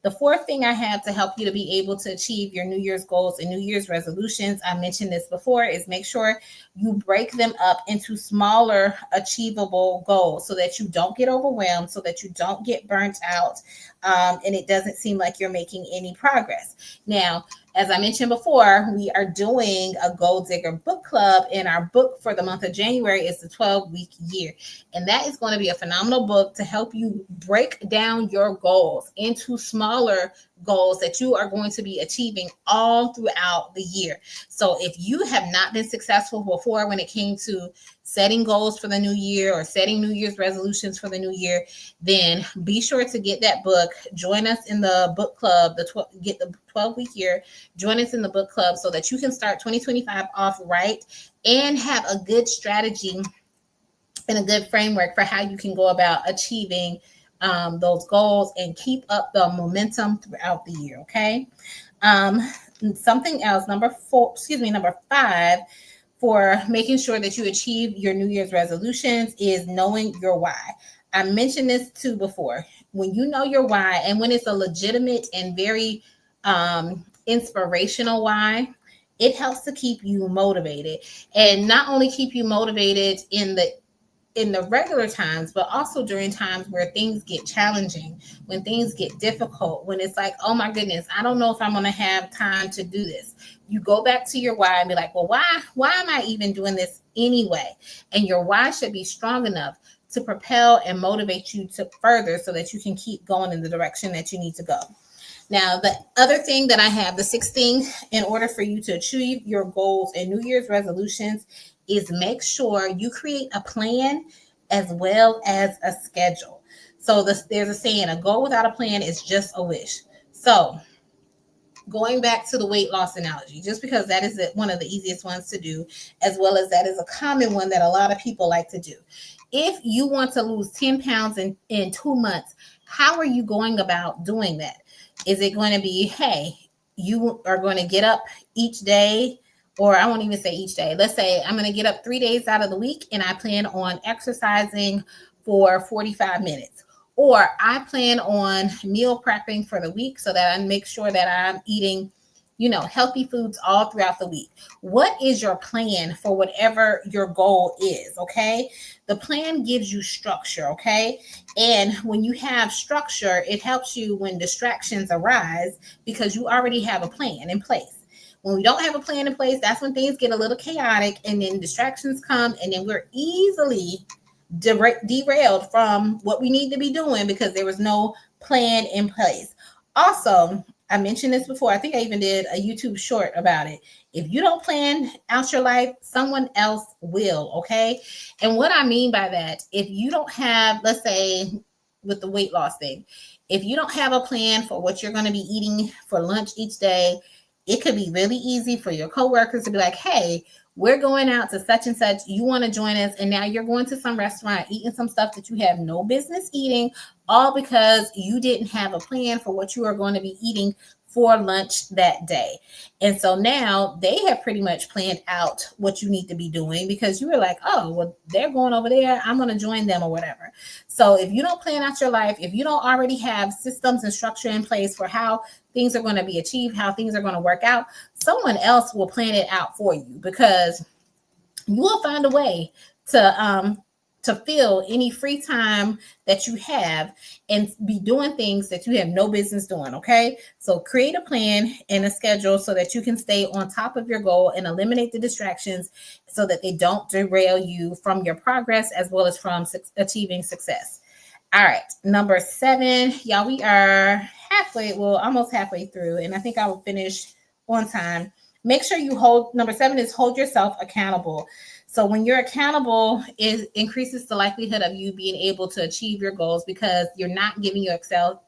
The 4th thing I have to help you to be able to achieve your New Year's goals and New Year's resolutions, I mentioned this before, is make sure you break them up into smaller achievable goals so that you don't get overwhelmed, so that you don't get burnt out, and it doesn't seem like you're making any progress. Now, as I mentioned before, we are doing a Goal Digger book club, and our book for the month of January is the 12-week year. And that is going to be a phenomenal book to help you break down your goals into smaller goals that you are going to be achieving all throughout the year. So if you have not been successful before when it came to setting goals for the new year or setting New Year's resolutions for the new year, then be sure to get that book. Join us in the book club, get the 12-week year. Join us in the book club so that you can start 2025 off right and have a good strategy and a good framework for how you can go about achieving those goals and keep up the momentum throughout the year. Okay. Something else, number 5, for making sure that you achieve your New Year's resolutions is knowing your why. I mentioned this too before. When you know your why, and when it's a legitimate and very inspirational why, it helps to keep you motivated, and not only keep you motivated in the regular times, but also during times where things get challenging, when things get difficult, when it's like, oh my goodness, I don't know if I'm going to have time to do this. You go back to your why and be like, well, why am I even doing this anyway? And your why should be strong enough to propel and motivate you to further so that you can keep going in the direction that you need to go. Now, the other thing that I have, the sixth thing, in order for you to achieve your goals and New Year's resolutions, is make sure you create a plan as well as a schedule. So there's a saying, a goal without a plan is just a wish. So going back to the weight loss analogy, just because that is one of the easiest ones to do, as well as that is a common one that a lot of people like to do. If you want to lose 10 pounds in 2 months, how are you going about doing that? Is it going to be, hey, you are going to get up each day, or I won't even say each day. Let's say I'm going to get up 3 days out of the week and I plan on exercising for 45 minutes. Or I plan on meal prepping for the week so that I make sure that I'm eating, healthy foods all throughout the week. What is your plan for whatever your goal is? Okay. The plan gives you structure. Okay. And when you have structure, it helps you when distractions arise because you already have a plan in place. When we don't have a plan in place, that's when things get a little chaotic and then distractions come and then we're easily derailed from what we need to be doing because there was no plan in place. Also, I mentioned this before. I think I even did a YouTube short about it. If you don't plan out your life, someone else will, okay? And what I mean by that, if you don't have, let's say with the weight loss thing, if you don't have a plan for what you're going to be eating for lunch each day, it could be really easy for your coworkers to be like, hey, we're going out to such and such. You want to join us? And now you're going to some restaurant, eating some stuff that you have no business eating, all because you didn't have a plan for what you are going to be eating for lunch that day. And so now they have pretty much planned out what you need to be doing because you were like, oh, well, they're going over there. I'm going to join them or whatever. So if you don't plan out your life, if you don't already have systems and structure in place for how things are going to be achieved, how things are going to work out, someone else will plan it out for you because you will find a way to fill any free time that you have and be doing things that you have no business doing. Okay. So create a plan and a schedule so that you can stay on top of your goal and eliminate the distractions so that they don't derail you from your progress as well as from achieving success. All right. Number 7, y'all, we are almost halfway through, and I think I will finish on time. Make sure number 7 is hold yourself accountable. So when you're accountable, it increases the likelihood of you being able to achieve your goals because you're not giving yourself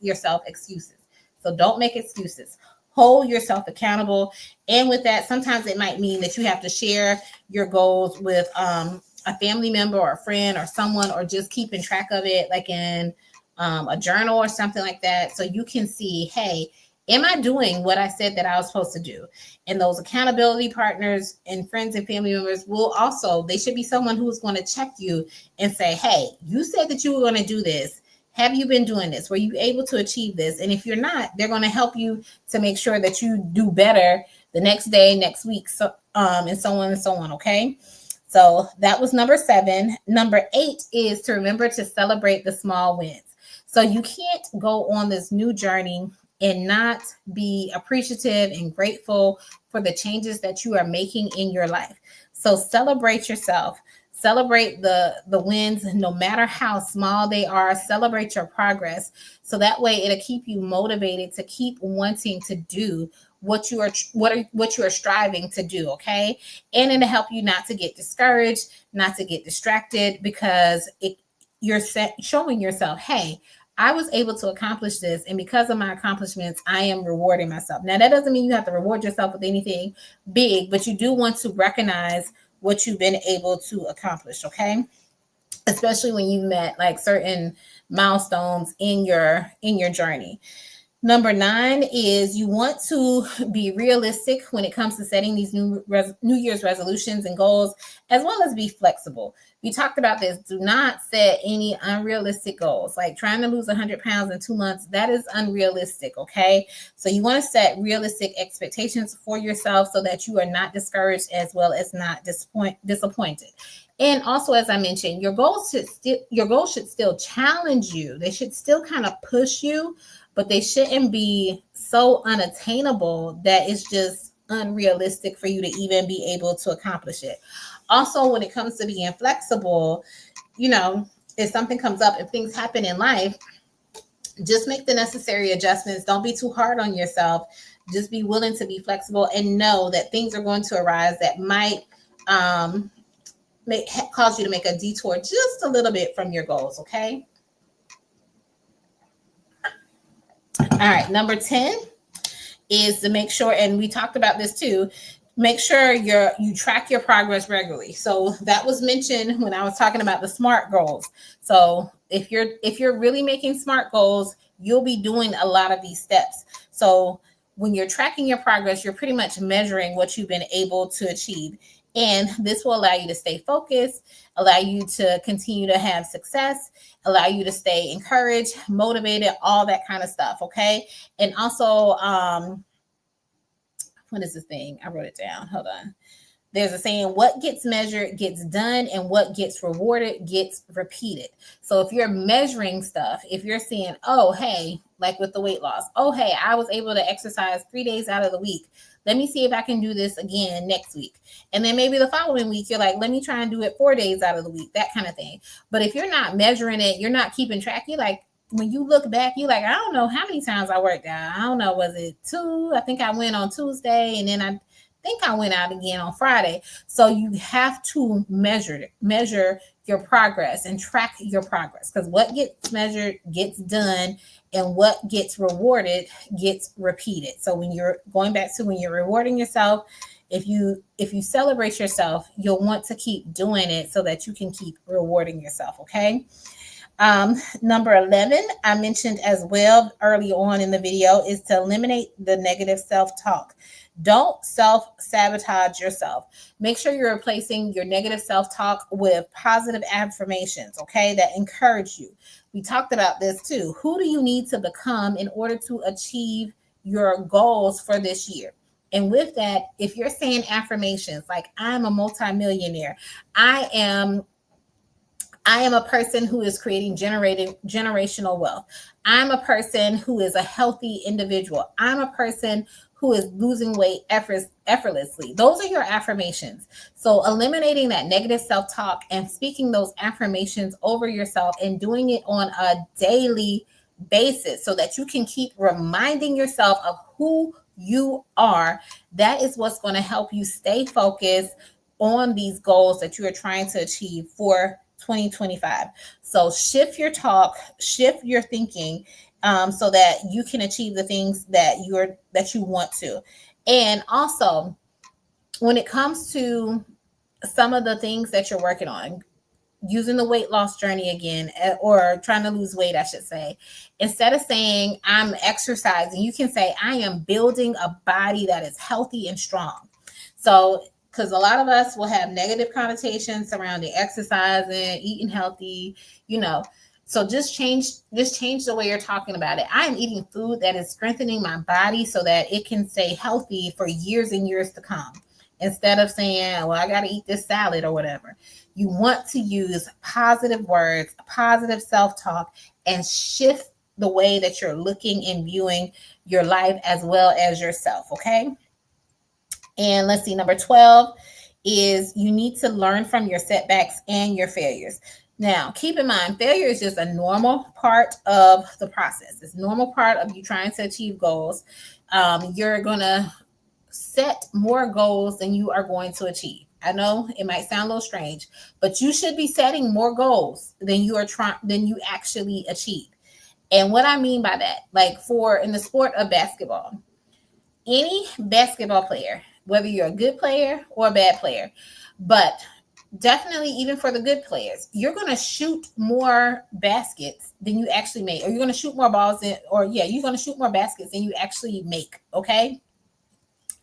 excuses. So don't make excuses. Hold yourself accountable. And with that, sometimes it might mean that you have to share your goals with a family member or a friend or someone, or just keeping track of it like in a journal or something like that. So you can see, hey, am I doing what I said that I was supposed to do? And those accountability partners and friends and family members they should be someone who's going to check you and say, hey, you said that you were going to do this. Have you been doing this? Were you able to achieve this? And if you're not, they're going to help you to make sure that you do better the next day, next week, and so on and so on. Okay. So that was number 7. Number 8 is to remember to celebrate the small wins. So you can't go on this new journey and not be appreciative and grateful for the changes that you are making in your life. So celebrate yourself. Celebrate the wins, no matter how small they are. Celebrate your progress. So that way it'll keep you motivated to keep wanting to do what you are striving to do, okay? And it'll help you not to get discouraged, not to get distracted, because you're showing yourself, hey, I was able to accomplish this, and because of my accomplishments, I am rewarding myself. Now, that doesn't mean you have to reward yourself with anything big, but you do want to recognize what you've been able to accomplish, okay? Especially when you've met like certain milestones in your journey. Number 9 is you want to be realistic when it comes to setting these New Year's resolutions and goals, as well as be flexible. We talked about this. Do not set any unrealistic goals, like trying to lose 100 pounds in 2 months. That is unrealistic, okay? So you want to set realistic expectations for yourself so that you are not discouraged as well as not disappointed. And also, as I mentioned, your goals should still challenge you. They should still kind of push you, but they shouldn't be so unattainable that it's just unrealistic for you to even be able to accomplish it. Also, when it comes to being flexible, if something comes up, if things happen in life, just make the necessary adjustments. Don't be too hard on yourself. Just be willing to be flexible and know that things are going to arise that might um, cause you to make a detour just a little bit from your goals. Okay. All right. Number 10 is to make sure, and we talked about this too, make sure you track your progress regularly. So that was mentioned when I was talking about the SMART goals. So if you're really making SMART goals, you'll be doing a lot of these steps. So when you're tracking your progress, you're pretty much measuring what you've been able to achieve. And this will allow you to stay focused, allow you to continue to have success, allow you to stay encouraged, motivated, all that kind of stuff. Okay. And also, what is this thing? I wrote it down. Hold on. There's a saying, what gets measured gets done, and what gets rewarded gets repeated. So if you're measuring stuff, if you're saying, oh, hey, like with the weight loss, oh, hey, I was able to exercise 3 days out of the week. Let me see if I can do this again next week. And then maybe the following week, you're like, let me try and do it 4 days out of the week, that kind of thing. But if you're not measuring it, you're not keeping track, you're like, when you look back, you're like, I don't know how many times I worked out. I don't know, was it 2? I think I went on Tuesday, and then I think I went out again on Friday. So you have to measure your progress and track your progress, because what gets measured gets done, and what gets rewarded gets repeated. So when you're going back to when you're rewarding yourself, if you celebrate yourself, you'll want to keep doing it so that you can keep rewarding yourself. Okay. Number 11, I mentioned as well early on in the video, is to eliminate the negative self-talk. Don't self-sabotage yourself. Make sure you're replacing your negative self-talk with positive affirmations, okay, that encourage you. We talked about this too. Who do you need to become in order to achieve your goals for this year? And with that, if you're saying affirmations like, I'm a multimillionaire, I am a person who is creating generational wealth. I'm a person who is a healthy individual. I'm a person who is losing weight effortlessly. Those are your affirmations. So eliminating that negative self-talk and speaking those affirmations over yourself and doing it on a daily basis so that you can keep reminding yourself of who you are. That is what's going to help you stay focused on these goals that you are trying to achieve for 2025. So shift your talk, shift your thinking, so that you can achieve the things that you want to. And also, when it comes to some of the things that you're working on, using the weight loss journey again, or trying to lose weight, I should say, instead of saying I'm exercising, you can say I am building a body that is healthy and strong. So because a lot of us will have negative connotations surrounding exercising, eating healthy, so just change the way you're talking about it. I am eating food that is strengthening my body so that it can stay healthy for years and years to come, instead of saying, well, I got to eat this salad or whatever. You want to use positive words, positive self-talk, and shift the way that you're looking and viewing your life as well as yourself. Okay. And let's see, number 12 is you need to learn from your setbacks and your failures. Now, keep in mind, failure is just a normal part of the process. It's a normal part of you trying to achieve goals. You're going to set more goals than you are going to achieve. I know it might sound a little strange, but you should be setting more goals than you actually achieve. And what I mean by that, like in the sport of basketball, any basketball player, whether you're a good player or a bad player, but definitely even for the good players, you're going to shoot more baskets than you actually make, or you're going to shoot more balls you're going to shoot more baskets than you actually make. Okay.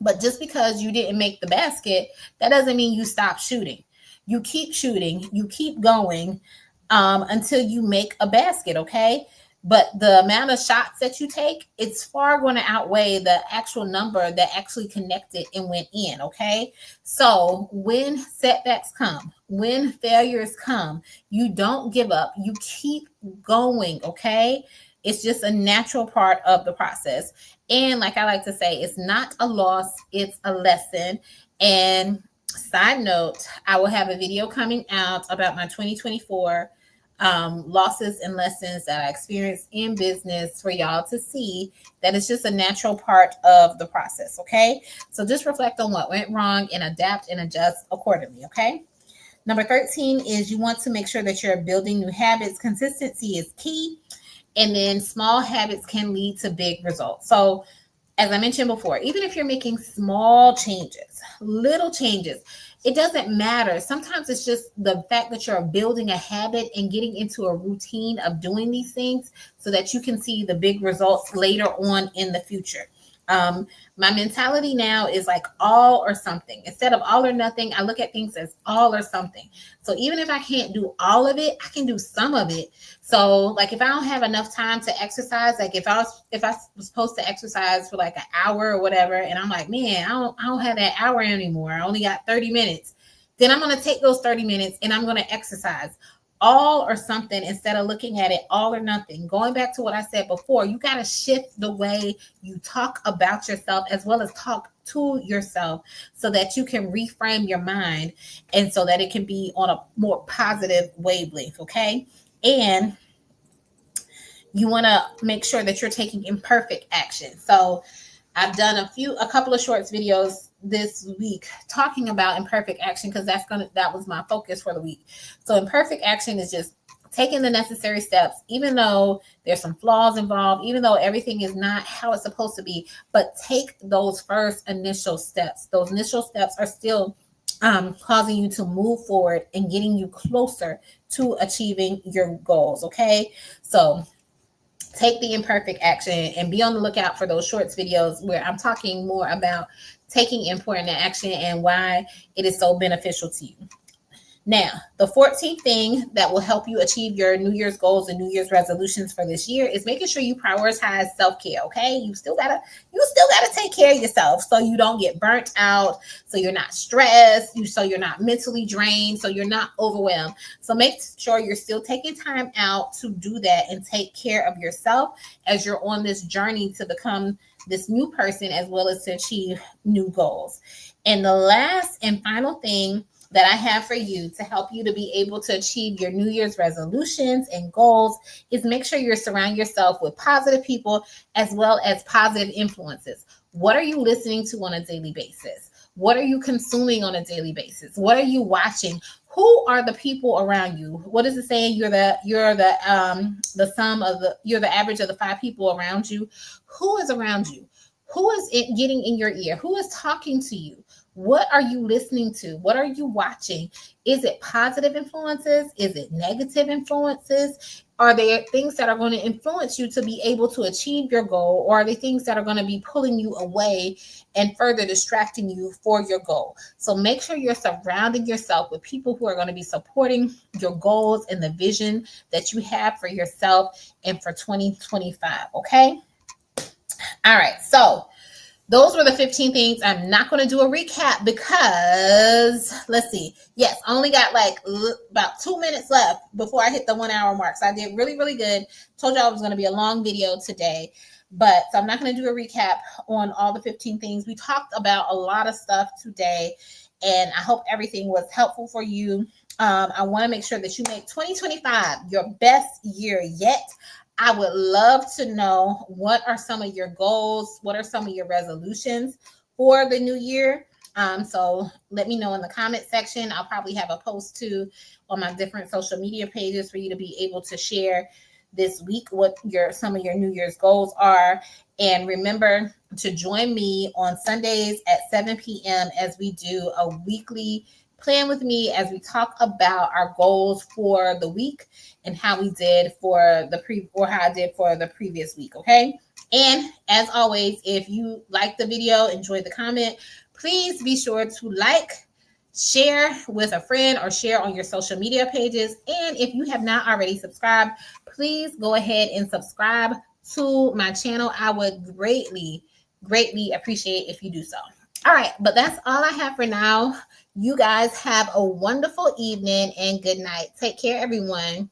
But just because you didn't make the basket, that doesn't mean you stop shooting. You keep shooting, you keep going until you make a basket, okay? But the amount of shots that you take, it's far going to outweigh the actual number that actually connected and went in, okay? So when setbacks come, when failures come, you don't give up. You keep going, okay? It's just a natural part of the process. And like I like to say, it's not a loss, it's a lesson. And side note, I will have a video coming out about my 2024 losses and lessons that I experienced in business for y'all to see that it's just a natural part of the process. Okay. So just reflect on what went wrong and adapt and adjust accordingly. Okay. Number 13 is you want to make sure that you're building new habits. Consistency is key. And then small habits can lead to big results. So as I mentioned before, even if you're making small changes, little changes, it doesn't matter. Sometimes it's just the fact that you're building a habit and getting into a routine of doing these things so that you can see the big results later on in the future. My mentality now is like all or something. Instead of all or nothing, I look at things as all or something. So even if I can't do all of it, I can do some of it. So like if I don't have enough time to exercise, like if I was supposed to exercise for like an hour or whatever, and I'm like, man, I don't have that hour anymore. I only got 30 minutes. Then I'm going to take those 30 minutes and I'm going to exercise. All or something instead of looking at it all or nothing. Going back to what I said before, you got to shift the way you talk about yourself as well as talk to yourself so that you can reframe your mind and so that it can be on a more positive wavelength. Okay. And you want to make sure that you're taking imperfect action. So I've done a couple of shorts videos this week talking about imperfect action because that was my focus for the week. So imperfect action is just taking the necessary steps, even though there's some flaws involved, even though everything is not how it's supposed to be, but take those first initial steps. Those initial steps are still causing you to move forward and getting you closer to achieving your goals. Okay. So take the imperfect action and be on the lookout for those shorts videos where I'm talking more about taking important action and why it is so beneficial to you. Now, the 14th thing that will help you achieve your New Year's goals and New Year's resolutions for this year is making sure you prioritize self-care. Okay. You still gotta take care of yourself so you don't get burnt out, so you're not stressed, so you're not mentally drained, so you're not overwhelmed. So make sure you're still taking time out to do that and take care of yourself as you're on this journey to become this new person as well as to achieve new goals. And the last and final thing that I have for you to help you to be able to achieve your New Year's resolutions and goals is make sure you're surrounding yourself with positive people as well as positive influences. What are you listening to on a daily basis? What are you consuming on a daily basis? What are you watching? Who are the people around you? What is it saying? You're the average of the 5 people around you. Who is around you? Who is it getting in your ear? Who is talking to you? What are you listening to? What are you watching? Is it positive influences? Is it negative influences? Are there things that are going to influence you to be able to achieve your goal? Or are there things that are going to be pulling you away and further distracting you for your goal? So make sure you're surrounding yourself with people who are going to be supporting your goals and the vision that you have for yourself and for 2025. Okay. All right. So those were the 15 things. I'm not going to do a recap because let's see. Yes, I only got like about 2 minutes left before I hit the 1 hour mark. So I did really, really good. Told y'all it was going to be a long video today, but so I'm not going to do a recap on all the 15 things. We talked about a lot of stuff today and I hope everything was helpful for you. I want to make sure that you make 2025 your best year yet. I would love to know what are some of your goals, what are some of your resolutions for the new year. So let me know in the comment section. I'll probably have a post too on my different social media pages for you to be able to share this week what some of your New Year's goals are. And remember to join me on Sundays at 7 p.m. as we do a weekly plan with me as we talk about our goals for the week and how we did for how I did for the previous week. Okay. And as always, if you like the video, enjoy the comment, please be sure to like, share with a friend or share on your social media pages. And if you have not already subscribed, please go ahead and subscribe to my channel. I would greatly, greatly appreciate if you do so. All right, but that's all I have for now. You guys have a wonderful evening and good night. Take care, everyone.